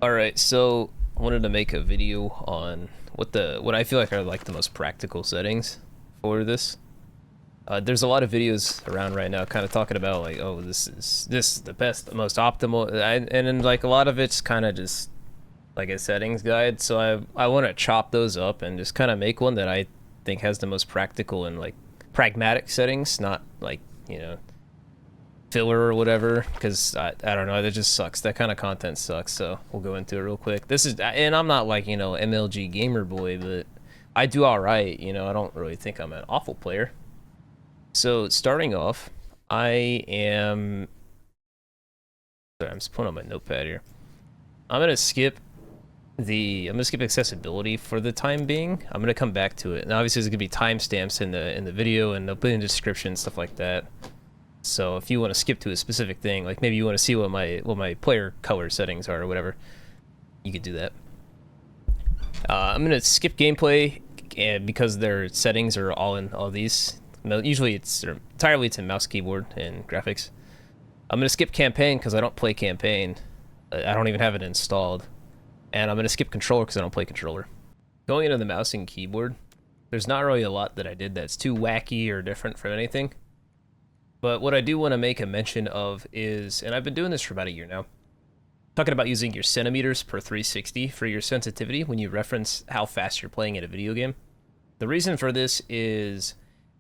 Alright, so I wanted to make a video on what I feel like are like the most practical settings for this. There's a lot of videos around right now kind of talking about like, oh, this is the best, the most optimal, and then like a lot of it's kind of just like a settings guide. So I want to chop those up and just kind of make one that I think has the most practical and like pragmatic settings, not like, filler or whatever, because I don't know, that just sucks. That kind of content sucks, so we'll go into it real quick. This is, and I'm not like, MLG gamer boy, but I do alright, I don't really think I'm an awful player. So starting off, I am, sorry, I'm just pulling on my notepad here. I'm gonna skip accessibility for the time being. I'm gonna come back to it, and obviously there's gonna be timestamps in the video, and they'll put in the description, stuff like that. So if you want to skip to a specific thing, like maybe you want to see what my player color settings are or whatever, you could do that. I'm gonna skip gameplay, and because their settings are all in all these. Usually it's entirely to mouse, keyboard, and graphics. I'm gonna skip campaign because I don't play campaign. I don't even have it installed, and I'm gonna skip controller because I don't play controller. Going into the mouse and keyboard, there's not really a lot that I did that's too wacky or different from anything. But what I do want to make a mention of is, and I've been doing this for about a year now, talking about using your centimeters per 360 for your sensitivity when you reference how fast you're playing in a video game. The reason for this is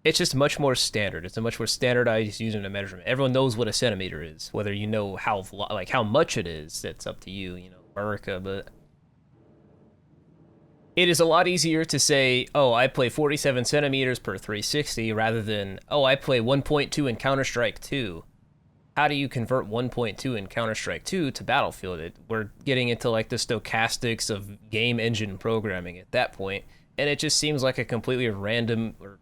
it's just much more standard. It's a much more standardized unit of measurement. Everyone knows what a centimeter is, whether you know how much it is. That's up to you, America, but it is a lot easier to say, oh, I play 47 centimeters per 360 rather than, oh, I play 1.2 in Counter-Strike 2. How do you convert 1.2 in Counter-Strike 2 to Battlefield? We're getting into like the stochastics of game engine programming at that point, and it just seems like a completely random, or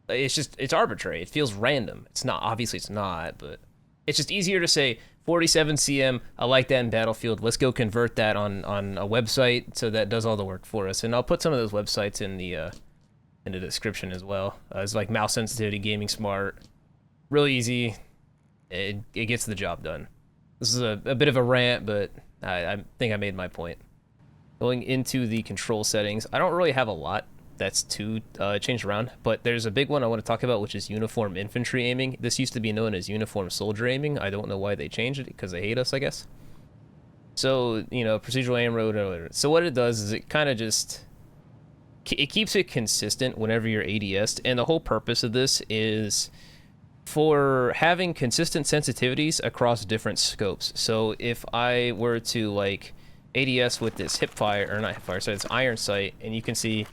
it's arbitrary. It feels random. It's not, obviously it's not, but it's just easier to say 47 cm, I like that in Battlefield. Let's go convert that on a website so that does all the work for us. And I'll put some of those websites in the description as well. It's like Mouse Sensitivity, Gaming Smart. Really easy. It gets the job done. This is a bit of a rant, but I think I made my point. Going into the control settings, I don't really have a lot that's too changed around, but there's a big one I want to talk about, which is uniform infantry aiming. This used to be known as uniform soldier aiming. I don't know why they changed it, because they hate us, I guess. So, procedural aim mode. So what it does is it kind of just, it keeps it consistent whenever you're ADS, and the whole purpose of this is for having consistent sensitivities across different scopes. So if I were to like ADS with this hipfire, or not hipfire, so it's iron sight, and you can see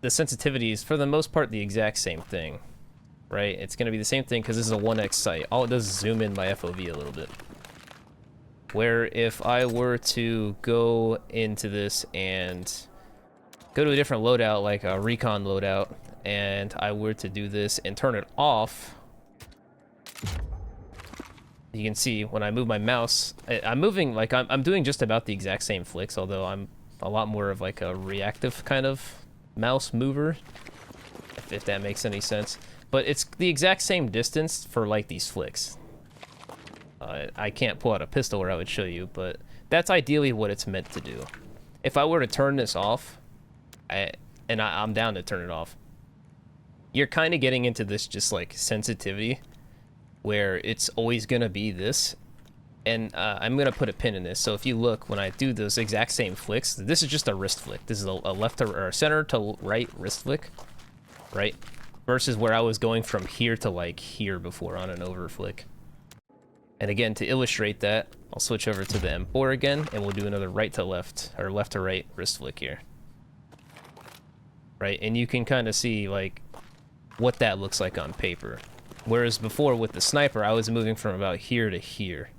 the sensitivity is for the most part the exact same thing, right? It's going to be the same thing because this is a 1x sight. All it does is zoom in my FOV a little bit. Where if I were to go into this and go to a different loadout, like a recon loadout, and I were to do this and turn it off, you can see when I move my mouse, I'm moving like I'm doing just about the exact same flicks, although I'm a lot more of like a reactive kind of mouse mover, if that makes any sense. But it's the exact same distance for like these flicks. I can't pull out a pistol where I would show you, but that's ideally what it's meant to do. If I were to turn this off, I'm down to turn it off, you're kind of getting into this just like sensitivity where it's always gonna be this. And I'm going to put a pin in this. So if you look, when I do those exact same flicks, this is just a wrist flick. This is a left to, or center to right wrist flick, right? Versus where I was going from here to like here before on an over flick. And again, to illustrate that, I'll switch over to the M4 again, and we'll do another right to left, or left to right wrist flick here. Right, and you can kind of see like what that looks like on paper. Whereas before with the sniper, I was moving from about here to here.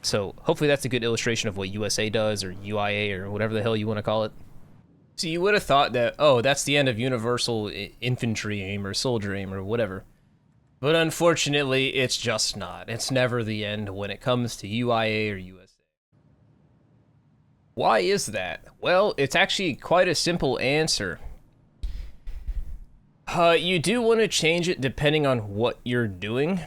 So hopefully that's a good illustration of what USA does, or UIA, or whatever the hell you want to call it. So you would have thought that, oh, that's the end of universal infantry aim or soldier aim or whatever. But unfortunately, it's just not. It's never the end when it comes to UIA or USA. Why is that? Well, it's actually quite a simple answer. You do want to change it depending on what you're doing.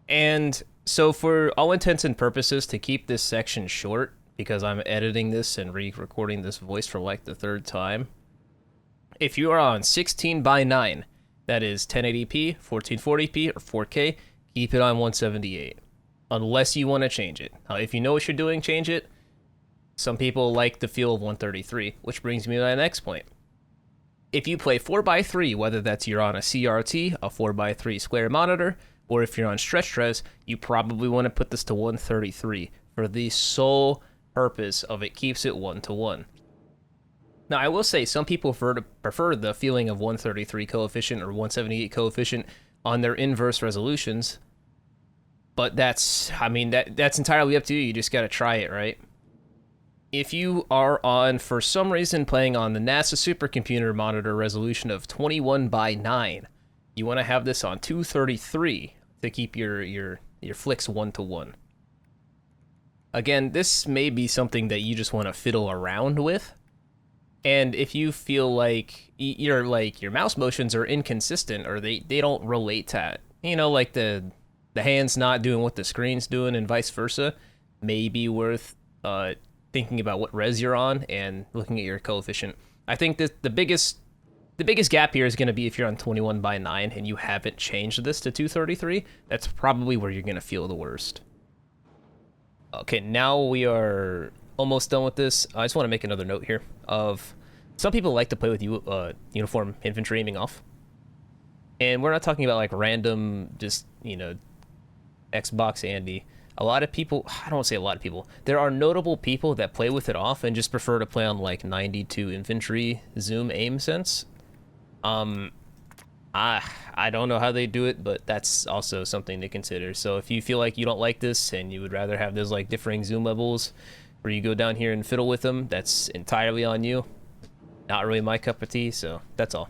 And So for all intents and purposes, to keep this section short, because I'm editing this and re-recording this voice for like the third time, if you are on 16:9, that is 1080p, 1440p, or 4K, keep it on 178. Unless you want to change it. If you know what you're doing, change it. Some people like the feel of 133, which brings me to my next point. If you play 4x3, whether that's you're on a CRT, a 4x3 square monitor, or if you're on stretch res, you probably want to put this to 133 for the sole purpose of it keeps it 1-to-1. Now, I will say some people prefer the feeling of 133 coefficient or 178 coefficient on their inverse resolutions, but that's entirely up to you. You just got to try it, right? If you are on, for some reason, playing on the NASA supercomputer monitor resolution of 21:9, you want to have this on 233 to keep your flicks 1-to-1. Again, this may be something that you just want to fiddle around with. And if you feel like your mouse motions are inconsistent or they don't relate to, like the hand's not doing what the screen's doing and vice versa, may be worth thinking about what res you're on and looking at your coefficient. I think that the biggest gap here is going to be if you're on 21:9 and you haven't changed this to 233. That's probably where you're going to feel the worst. Okay, now we are almost done with this. I just want to make another note here of some people like to play with uniform infantry aiming off. And we're not talking about like random, just, Xbox Andy. A lot of people, I don't want to say a lot of people, there are notable people that play with it off and just prefer to play on like 92 infantry zoom aim sense. I don't know how they do it, but that's also something to consider. So if you feel like you don't like this and you would rather have those like differing zoom levels where you go down here and fiddle with them, that's entirely on you. Not really my cup of tea, so that's all.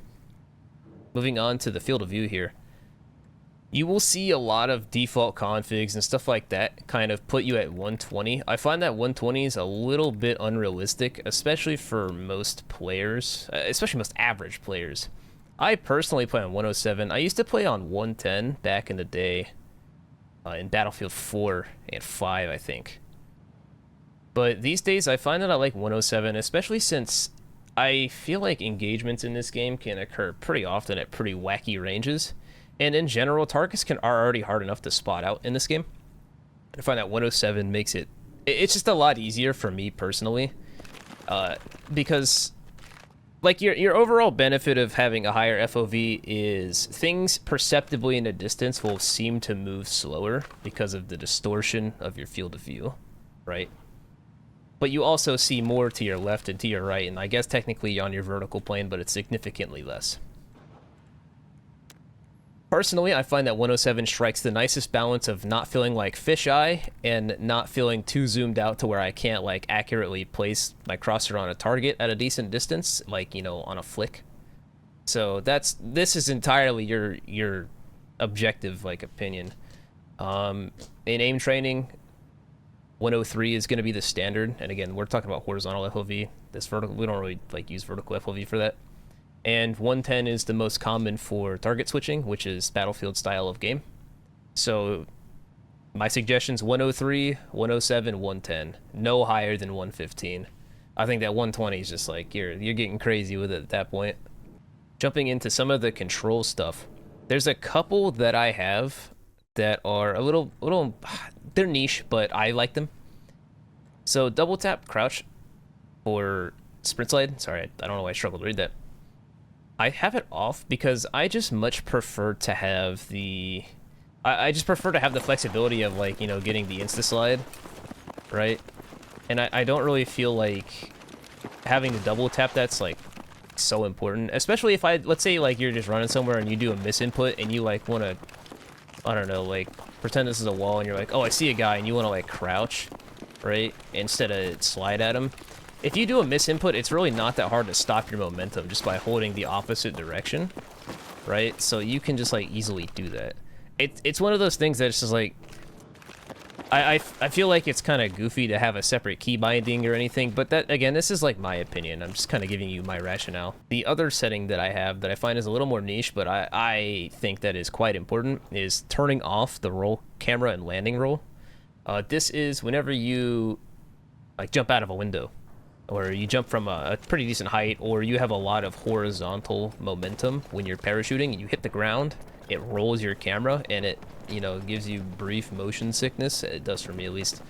Moving on to the field of view here. You will see a lot of default configs and stuff like that kind of put you at 120. I find that 120 is a little bit unrealistic, especially for most players, especially most average players. I personally play on 107. I used to play on 110 back in the day in Battlefield 4 and 5, I think. But these days, I find that I like 107, especially since I feel like engagements in this game can occur pretty often at pretty wacky ranges. And in general, targets are already hard enough to spot out in this game. I find that 107 makes it's just a lot easier for me personally. Because like your overall benefit of having a higher FOV is things perceptibly in the distance will seem to move slower because of the distortion of your field of view, right? But you also see more to your left and to your right, and I guess technically on your vertical plane, but it's significantly less. Personally, I find that 107 strikes the nicest balance of not feeling like fisheye and not feeling too zoomed out to where I can't like accurately place my crosshair on a target at a decent distance, like, on a flick. So this is entirely your objective like opinion. In aim training, 103 is going to be the standard, and again, we're talking about horizontal FOV. This vertical, we don't really like use vertical FOV for that. And 110 is the most common for target switching, which is Battlefield style of game. So my suggestions: 103, 107, 110, no higher than 115. I think that 120 is just like you're getting crazy with it at that point. Jumping into some of the control stuff, there's a couple that I have that are a little they're niche, but I like them. So double tap crouch for sprint slide. Sorry, I don't know why I struggled to read that. I have it off because I just much prefer to have the I just prefer to have the flexibility of like, getting the insta slide, right? And I don't really feel like having to double tap that's like so important, especially if let's say like you're just running somewhere and you do a misinput and you like want to, I don't know, like pretend this is a wall and you're like, oh, I see a guy, and you want to like crouch, right? Instead of slide at him. If you do a misinput, it's really not that hard to stop your momentum just by holding the opposite direction, right? So you can just like easily do that. It's one of those things that it's just like, I feel like it's kind of goofy to have a separate key binding or anything, but that, again, this is like my opinion. I'm just kind of giving you my rationale. The other setting that I have that I find is a little more niche, but I think that is quite important, is turning off the roll camera and landing roll. This is whenever you like jump out of a window, or you jump from a pretty decent height, or you have a lot of horizontal momentum when you're parachuting and you hit the ground, it rolls your camera and it, you know, gives you brief motion sickness. It does for me, at least.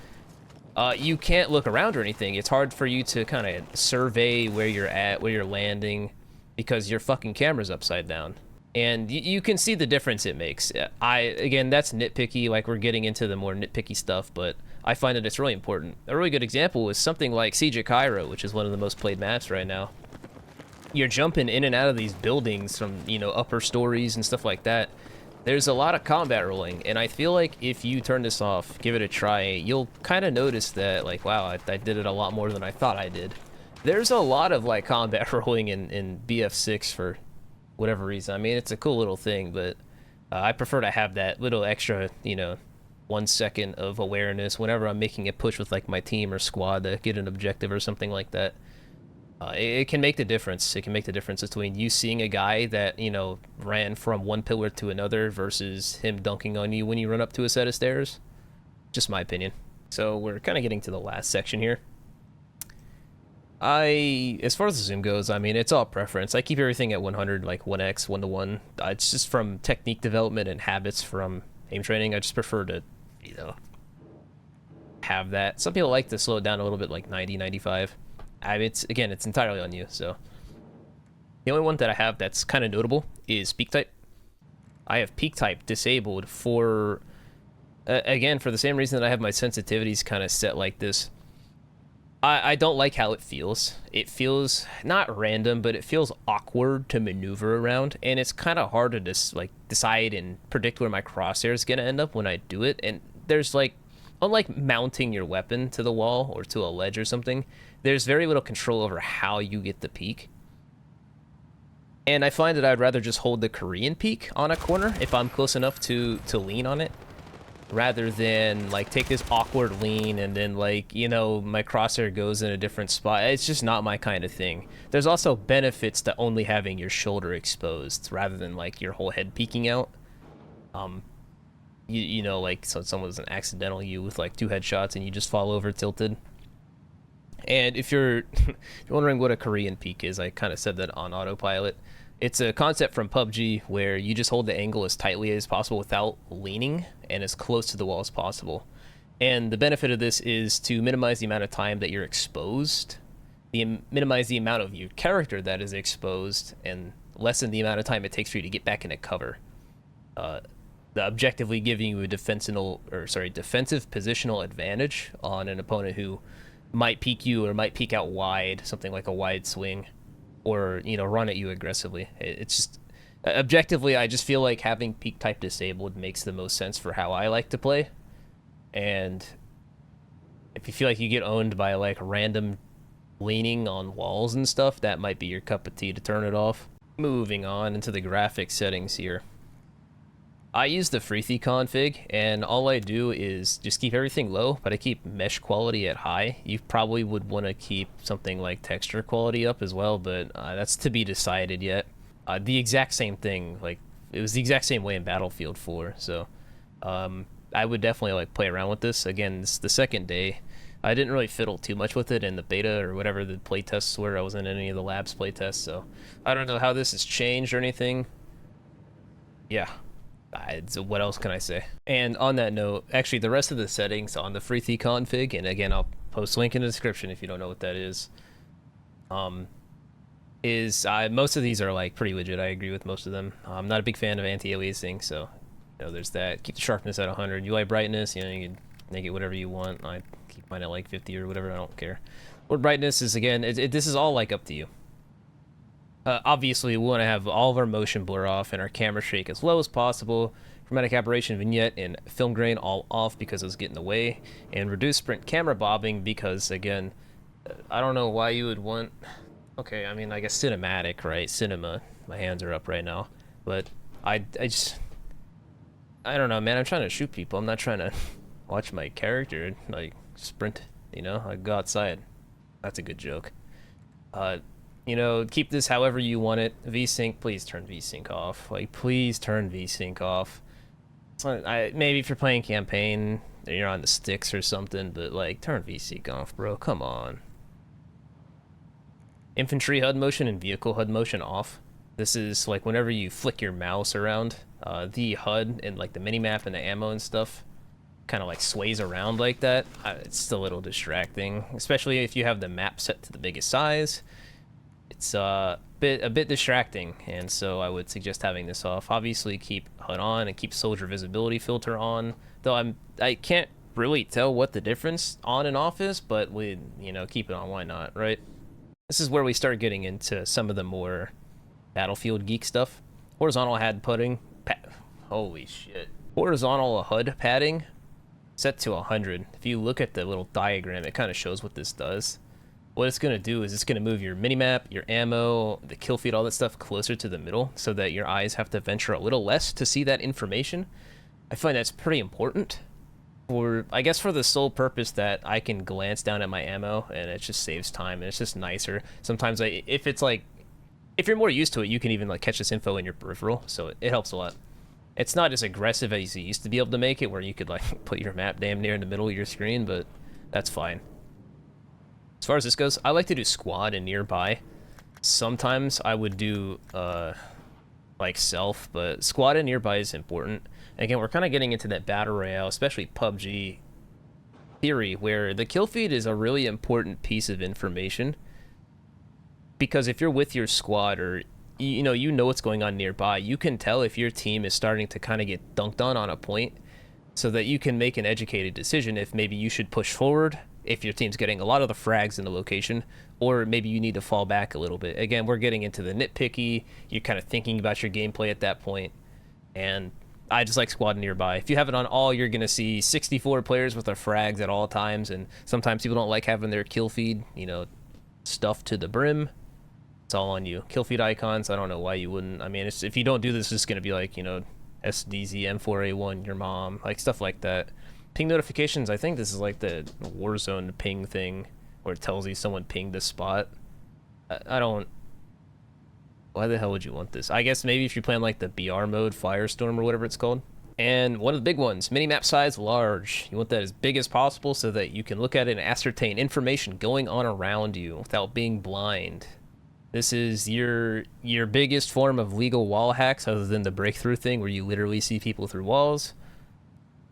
You can't look around or anything. It's hard for you to kind of survey where you're at, where you're landing, because your fucking camera's upside down. And you can see the difference it makes. Again, that's nitpicky, like we're getting into the more nitpicky stuff, but I find that it's really important. A really good example is something like Siege of Cairo, which is one of the most played maps right now. You're jumping in and out of these buildings from, you know, upper stories and stuff like that. There's a lot of combat rolling, and I feel like if you turn this off, give it a try, you'll kind of notice that, like, wow, I did it a lot more than I thought I did. There's a lot of, like, combat rolling in BF6 for whatever reason. I mean, it's a cool little thing, but I prefer to have that little extra, you know, 1 second of awareness whenever I'm making a push with, like, my team or squad to get an objective or something like that. It can make the difference. It can make the difference between you seeing a guy that, you know, ran from one pillar to another versus him dunking on you when you run up to a set of stairs. Just my opinion. So we're kind of getting to the last section here. As far as the zoom goes, I mean, it's all preference. I keep everything at 100, like 1x, 1:1. It's just from technique development and habits from aim training. I just prefer to, you know, have that. Some people like to slow it down a little bit, like 90, 95. I mean, it's entirely on you. So the only one that I have that's kind of notable is peak type. I have peak type disabled for, again, for the same reason that I have my sensitivities kind of set like this. I don't like how it feels. It feels not random, but it feels awkward to maneuver around, and it's kind of hard to decide and predict where my crosshair is gonna end up when I do it. And there's like, unlike mounting your weapon to the wall or to a ledge or something, there's very little control over how you get the peak. And I find that I'd rather just hold the Korean peak on a corner if I'm close enough to lean on it, rather than like take this awkward lean and then, like, you know, my crosshair goes in a different spot. It's just not my kind of thing. There's also benefits to only having your shoulder exposed rather than like your whole head peeking out. You know, like, so someone doesn't accidental you with like 2 headshots and you just fall over tilted. And if you're wondering what a Korean peek is, I kind of said that on autopilot. It's a concept from PUBG where you just hold the angle as tightly as possible without leaning and as close to the wall as possible. And the benefit of this is to minimize the amount of time that you're exposed, minimize the amount of your character that is exposed, and lessen the amount of time it takes for you to get back into cover. Objectively giving you a defensive positional advantage on an opponent who might peek you or might peek out wide, something like a wide swing, or, you know, run at you aggressively. It's just, objectively, I just feel like having peek type disabled makes the most sense for how I like to play. And if you feel like you get owned by like random leaning on walls and stuff, that might be your cup of tea to turn it off. Moving on into the graphics settings here. I use the Freethy config, and all I do is just keep everything low, but I keep mesh quality at high. You probably would want to keep something like texture quality up as well, but that's to be decided yet. The exact same thing, like, it was the exact same way in Battlefield 4, so I would definitely like play around with this. Again, this is the second day. I didn't really fiddle too much with it in the beta or whatever the playtests were. I wasn't in any of the labs playtests, so I don't know how this has changed or anything. Yeah. So what else can I say? And on that note, actually the rest of the settings on the Freethy config, and again I'll post a link in the description if you don't know what that is, most of these are like pretty legit. I agree with most of them. I'm not a big fan of anti-aliasing, so, you know, there's that. Keep the sharpness at 100. UI brightness, you know, you can make it whatever you want. I keep mine at like 50 or whatever, I don't care. Word brightness is, again, this is all like up to you. Obviously, we want to have all of our motion blur off and our camera shake as low as possible. Chromatic aberration, vignette, and film grain all off because it's getting in the way. And reduce sprint camera bobbing because, again, I don't know why you would want... Okay, I mean, I guess cinematic, right? Cinema. My hands are up right now. But I don't know, man. I'm trying to shoot people. I'm not trying to watch my character like sprint, you know, like go outside. That's a good joke. You know, keep this however you want it. VSync, please turn VSync off. Like, please turn VSync off. Maybe if you're playing campaign, you're on the sticks or something, but like, turn VSync off, bro. Come on. Infantry HUD motion and vehicle HUD motion off. This is like whenever you flick your mouse around, the HUD and like the minimap and the ammo and stuff kind of like sways around like that. It's a little distracting, especially if you have the map set to the biggest size. It's a bit distracting, and so I would suggest having this off. Obviously, keep HUD on and keep soldier visibility filter on. Though I can't really tell what the difference on and off is, but you know, keep it on. Why not, right? This is where we start getting into some of the more Battlefield geek stuff. Horizontal HUD padding. Holy shit. Horizontal HUD padding set to 100. If you look at the little diagram, it kind of shows what this does. What it's going to do is it's going to move your minimap, your ammo, the kill feed, all that stuff closer to the middle so that your eyes have to venture a little less to see that information. I find that's pretty important. I guess for the sole purpose that I can glance down at my ammo and it just saves time and it's just nicer. Sometimes if you're more used to it, you can even like catch this info in your peripheral, so it helps a lot. It's not as aggressive as you used to be able to make it, where you could like put your map damn near in the middle of your screen, but that's fine. As far as this goes, I like to do squad and nearby. Sometimes I would do like self, but squad and nearby is important. And again, we're kind of getting into that battle royale, especially PUBG theory, where the kill feed is a really important piece of information. Because if you're with your squad, or you know what's going on nearby, you can tell if your team is starting to kind of get dunked on a point, so that you can make an educated decision if maybe you should push forward if your team's getting a lot of the frags in the location, or maybe you need to fall back a little bit. Again, we're getting into the nitpicky, you're kind of thinking about your gameplay at that point, and I just like squad nearby. If you have it on all, you're going to see 64 players with their frags at all times, and sometimes people don't like having their kill feed, you know, stuffed to the brim. It's all on you. Kill feed icons, I don't know why you wouldn't. I mean, if you don't do this, it's going to be like, you know, SDZ, M4A1, your mom, like stuff like that. Ping notifications, I think this is like the Warzone ping thing, where it tells you someone pinged this spot. I don't... Why the hell would you want this? I guess maybe if you're playing like the BR mode, Firestorm, or whatever it's called. And one of the big ones, minimap size large. You want that as big as possible so that you can look at it and ascertain information going on around you without being blind. This is your biggest form of legal wall hacks, other than the breakthrough thing where you literally see people through walls.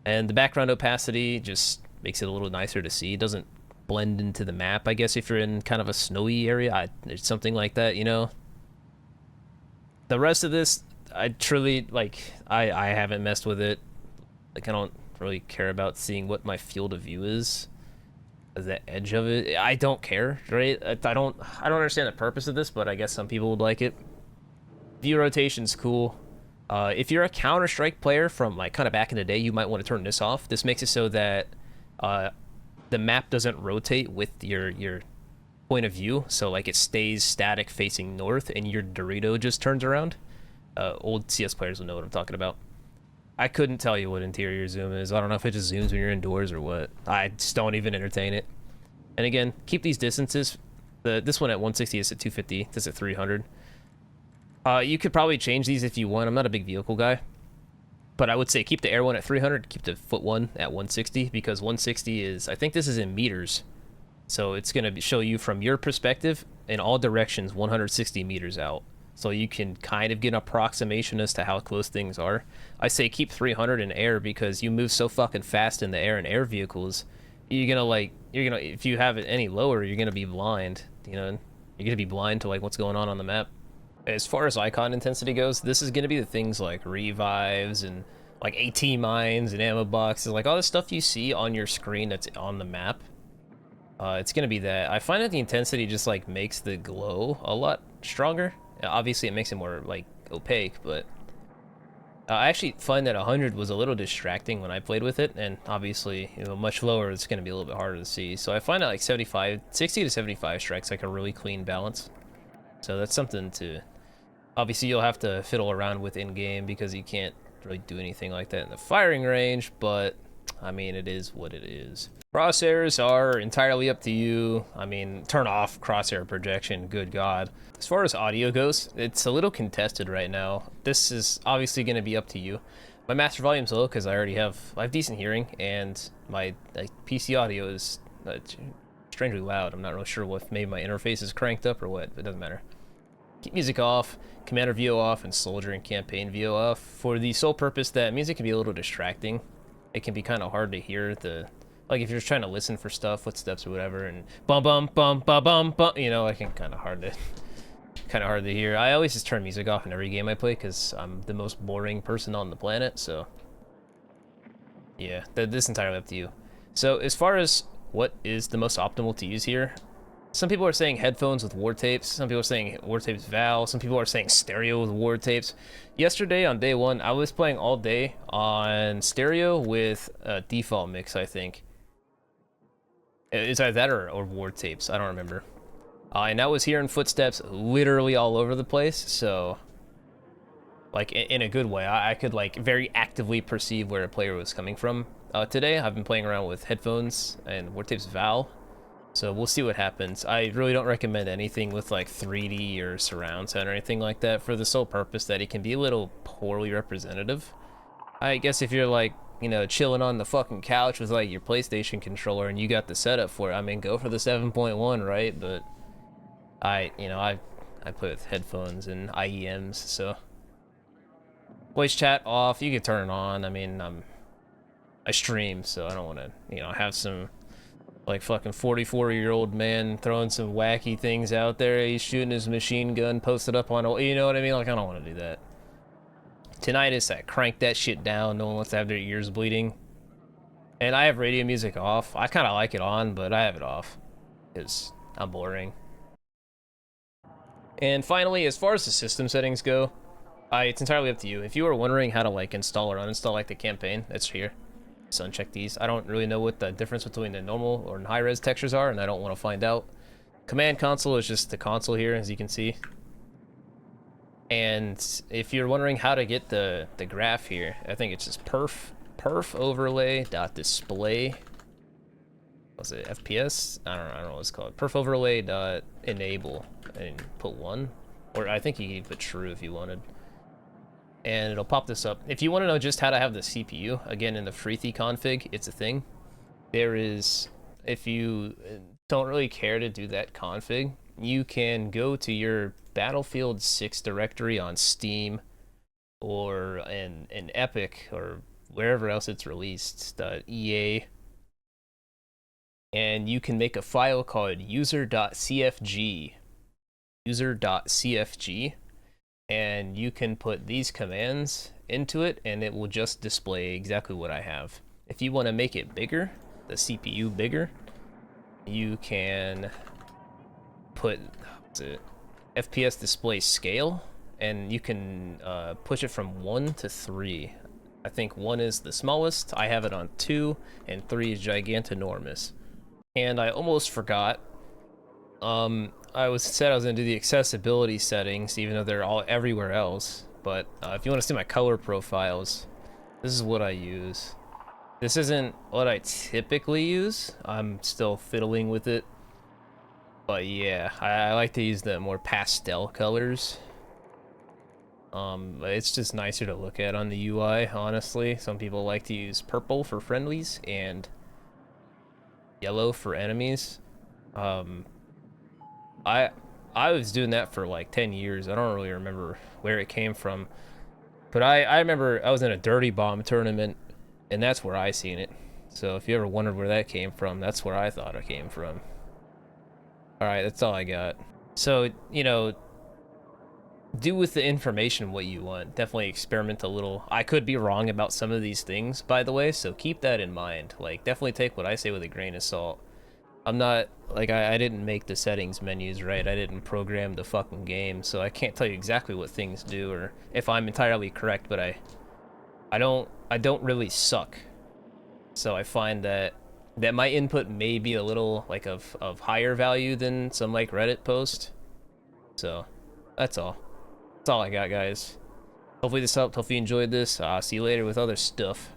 And the background opacity just makes it a little nicer to see. It doesn't blend into the map, I guess, if you're in kind of a snowy area. It's something like that, you know? The rest of this, I truly, like, I haven't messed with it. Like, I don't really care about seeing what my field of view is. The edge of it, I don't care, right? I don't understand the purpose of this, but I guess some people would like it. View rotation's cool. If you're a Counter-Strike player from like kind of back in the day, you might want to turn this off. This makes it so that the map doesn't rotate with your point of view, so like it stays static facing north and your Dorito just turns around. Old CS players will know what I'm talking about. I couldn't tell you what interior zoom is. I don't know if it just zooms when you're indoors or what. I just don't even entertain it. And again, keep these distances. This one at 160 is at 250. This at 300. You could probably change these if you want. I'm not a big vehicle guy. But I would say keep the air one at 300. Keep the foot one at 160. Because 160 is... I think this is in meters. So it's going to show you from your perspective in all directions 160 meters out. So you can kind of get an approximation as to how close things are. I say keep 300 in air because you move so fucking fast in the air in air vehicles. If you have it any lower, you're gonna be blind. You know, you're gonna be blind to like what's going on the map. As far as icon intensity goes, this is gonna be the things like revives and like AT mines and ammo boxes, like all the stuff you see on your screen that's on the map. It's gonna be that. I find that the intensity just like makes the glow a lot stronger. Obviously, it makes it more, like, opaque, but I actually find that 100 was a little distracting when I played with it, and obviously, you know, much lower, it's going to be a little bit harder to see. So I find that, like, 60 to 75 strikes like a really clean balance. So that's something to... Obviously, you'll have to fiddle around with in-game because you can't really do anything like that in the firing range, but I mean, it is what it is. Crosshairs are entirely up to you. I mean, turn off crosshair projection, good God. As far as audio goes, it's a little contested right now. This is obviously going to be up to you. My master volume's low because I have decent hearing, and my PC audio is strangely loud. I'm not really sure if maybe my interface is cranked up or what, but it doesn't matter. Keep music off, Commander VO off, and Soldier and Campaign VO off for the sole purpose that music can be a little distracting. It can be kind of hard to hear like if you're trying to listen for stuff, footsteps or whatever, and bum bum bum bum bum bum, you know, I can kind of hard to hear. I always just turn music off in every game I play because I'm the most boring person on the planet. So yeah, this is entirely up to you. So as far as what is the most optimal to use here, some people are saying headphones with ward tapes. Some people are saying ward tapes Val. Some people are saying stereo with ward tapes. Yesterday on day one, I was playing all day on stereo with a default mix, I think. It's either that or ward tapes. I don't remember. And I was hearing footsteps literally all over the place. So, like, in a good way, I could, like, very actively perceive where a player was coming from. Today, I've been playing around with headphones and ward tapes Val. So we'll see what happens. I really don't recommend anything with like 3D or surround sound or anything like that for the sole purpose that it can be a little poorly representative. I guess if you're like, you know, chilling on the fucking couch with like your PlayStation controller and you got the setup for it, I mean, go for the 7.1, right? But I play with headphones and IEMs, so voice chat off. You can turn it on. I mean, I stream, so I don't want to, you know, have some like fucking 44-year-old man throwing some wacky things out there. He's shooting his machine gun, posted up on, you know what I mean? Like, I don't want to do that. Tonight is that crank that shit down. No one wants to have their ears bleeding. And I have radio music off. I kind of like it on, but I have it off because I'm boring. And finally, as far as the system settings go, it's entirely up to you. If you are wondering how to like install or uninstall like the campaign, that's here. So uncheck these. I don't really know what the difference between the normal or high-res textures are, and I don't want to find out. Command console is just the console here, as you can see. And if you're wondering how to get the graph here, I think it's just perf overlay dot display. What's it? FPS? I don't know what it's called. Perf overlay dot enable and put 1, or I think you could put true if you wanted. And it'll pop this up. If you want to know just how to have the CPU, again, in the Freethy config, it's a thing. There is, if you don't really care to do that config, you can go to your Battlefield 6 directory on Steam or in Epic or wherever else it's released, EA, and you can make a file called user.cfg, and you can put these commands into it and it will just display exactly what I have. If you want to make it bigger, the CPU bigger, you can put FPS display scale, and you can push it from 1 to 3. I think 1 is the smallest. I have it on 2, and 3 is gigantinormous. And I almost forgot. I said I was gonna do the accessibility settings, even though they're all everywhere else. But if you want to see my color profiles, this is what I use. This isn't what I typically use. I'm still fiddling with it. But yeah, I like to use the more pastel colors. It's just nicer to look at on the UI, honestly. Some people like to use purple for friendlies and yellow for enemies. I was doing that for like 10 years. I don't really remember where it came from. But I remember I was in a Dirty Bomb tournament, and that's where I seen it. So if you ever wondered where that came from, that's where I thought it came from. Alright, that's all I got. So, you know, do with the information what you want. Definitely experiment a little. I could be wrong about some of these things, by the way, so keep that in mind. Like, definitely take what I say with a grain of salt. I'm not, like, I didn't make the settings menus, right? I didn't program the fucking game, so I can't tell you exactly what things do or if I'm entirely correct, but I don't really suck. So I find that my input may be a little, like, of higher value than some, like, Reddit post. So, that's all. That's all I got, guys. Hopefully this helped. Hopefully you enjoyed this. See you later with other stuff.